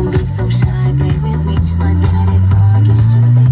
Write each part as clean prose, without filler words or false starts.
Don't be so shy, play with me. My body bar, can't you see?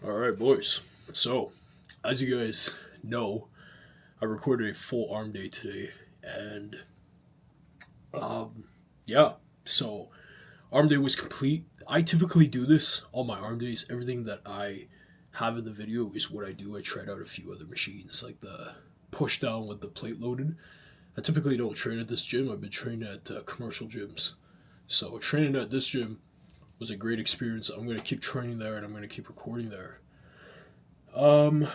All right, boys. So, as you guys know, I recorded a full arm day today, and yeah, so arm day was complete. I typically do this on my arm days. Everything that I have in the video is what I do. I tried out a few other machines, like the push down with the plate loaded. I typically don't train at this gym. I've been training at commercial gyms. So, training at this gym was a great experience. I'm going to keep training there and I'm going to keep recording there. Um,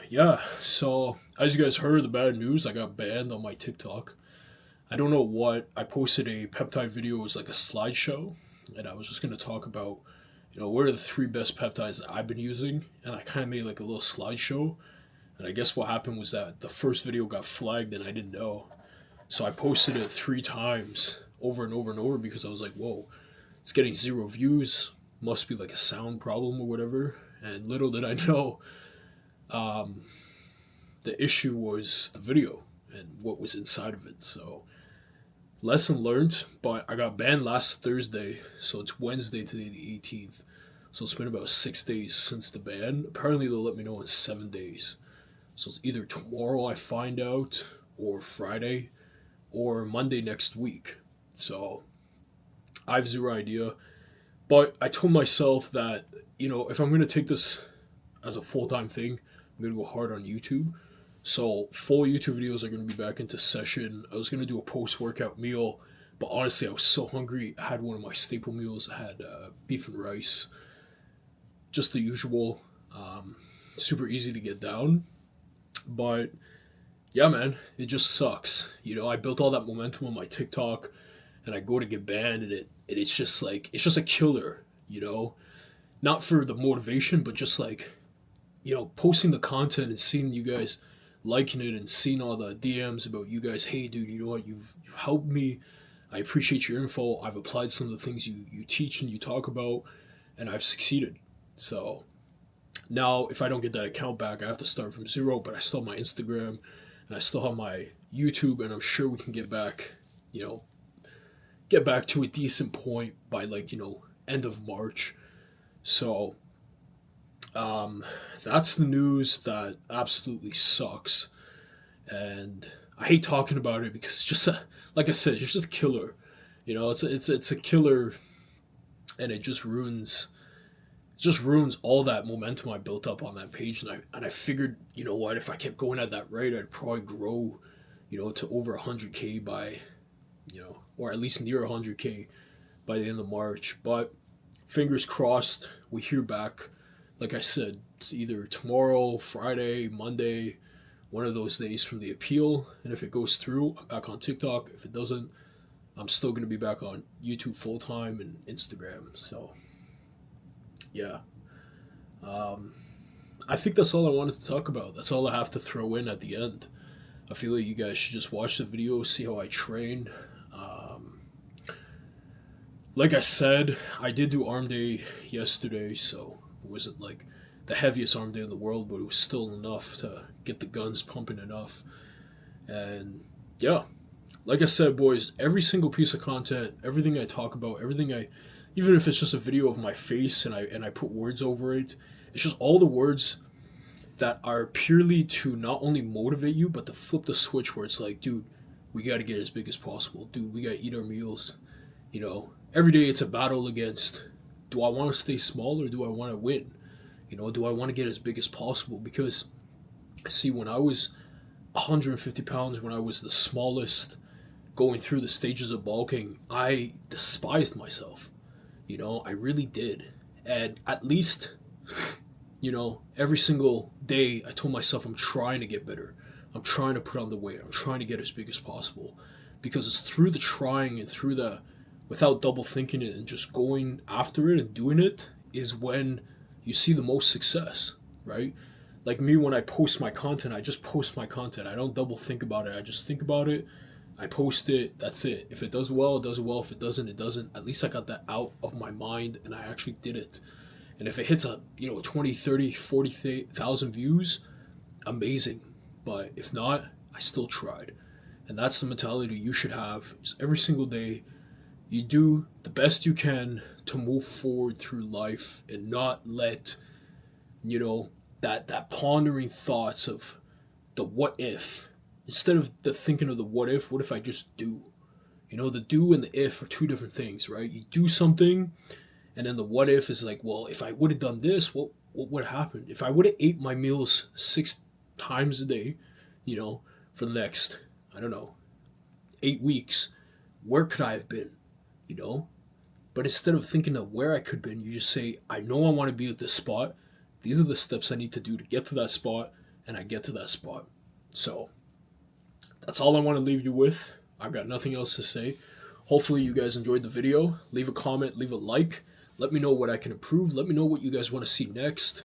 Yeah, so as you guys heard the bad news, I got banned on my TikTok. I don't know what. I posted a peptide video, it was like a slideshow, and I was just gonna talk about, what are the three best peptides that I've been using, and I kind of made like a little slideshow. And I guess what happened was that the first video got flagged and I didn't know, so I posted it three times over and over and over because I was like, whoa, it's getting zero views. Must be like a sound problem or whatever. And little did I know, um, the issue was the video and what was inside of it. So lesson learned, but I got banned last Thursday, so it's Wednesday today, the 18th. So it's been about 6 days since the ban. Apparently they'll let me know in 7 days. So it's either tomorrow I find out, or Friday, or Monday next week. So I have zero idea. But I told myself that, if I'm gonna take this as a full time thing, I'm gonna go hard on YouTube. So full YouTube videos are going to be back into session. I was going to do a post workout meal, but honestly, I was so hungry. I had one of my staple meals. I had beef and rice, just the usual. Super easy to get down, but yeah, man, it just sucks. I built all that momentum on my TikTok, and I go to get banned, and it's just like it's just a killer. Not for the motivation, but just like posting the content and seeing you guys liking it and seeing all the DMs about you guys. Hey, dude, you know what? You've helped me. I appreciate your info. I've applied some of the things you teach and you talk about, and I've succeeded. So now, if I don't get that account back, I have to start from zero. But I still have my Instagram, and I still have my YouTube, and I'm sure we can get back to a decent point by end of March. So that's the news that absolutely sucks, and I hate talking about it because it's just like I said, it's just a killer. It's a killer, and it just ruins all that momentum I built up on that page, and I figured, what, if I kept going at that rate, I'd probably grow, to over 100K by, or at least near 100K by the end of March. But fingers crossed, we hear back. Like I said, either tomorrow, Friday, Monday, one of those days from the appeal. And if it goes through, I'm back on TikTok. If it doesn't, I'm still going to be back on YouTube full time and Instagram. So, yeah. I think that's all I wanted to talk about. That's all I have to throw in at the end. I feel like you guys should just watch the video, see how I train. Like I said, I did do arm day yesterday, so it wasn't like the heaviest arm day in the world, but it was still enough to get the guns pumping enough. And yeah, like I said, boys, every single piece of content, everything I talk about, even if it's just a video of my face and I put words over it, it's just all the words that are purely to not only motivate you, but to flip the switch where it's like, dude, we got to get as big as possible. Dude, we got to eat our meals. Every day it's a battle against, do I want to stay small or do I want to win? Do I want to get as big as possible? Because, see, when I was 150 pounds, when I was the smallest, going through the stages of bulking, I despised myself. I really did. And at least, every single day I told myself I'm trying to get better. I'm trying to put on the weight. I'm trying to get as big as possible. Because it's through the trying and through the, without double thinking it and just going after it and doing it, is when you see the most success, right? Like me, when I post my content, I just post my content. I don't double think about it. I just think about it. I post it. That's it. If it does well, it does well. If it doesn't, it doesn't. At least I got that out of my mind and I actually did it. And if it hits 20, 30, 40,000 views, amazing. But if not, I still tried. And that's the mentality you should have. Is every single day you do the best you can to move forward through life and not let you know, that pondering thoughts of the what if, instead of the thinking of the what if I just do? You know, the do and the if are two different things, right? You do something, and then the what if is like, well, if I would have done this, what would have happened? If I would have ate my meals 6 times a day, you know, for the next, I don't know, 8 weeks, where could I have been? You know? But instead of thinking of where I could have been, you just say, I know I want to be at this spot. These are the steps I need to do to get to that spot, and I get to that spot. So that's all I want to leave you with. I've got nothing else to say. Hopefully you guys enjoyed the video. Leave a comment, leave a like. Let me know what I can improve. Let me know what you guys want to see next.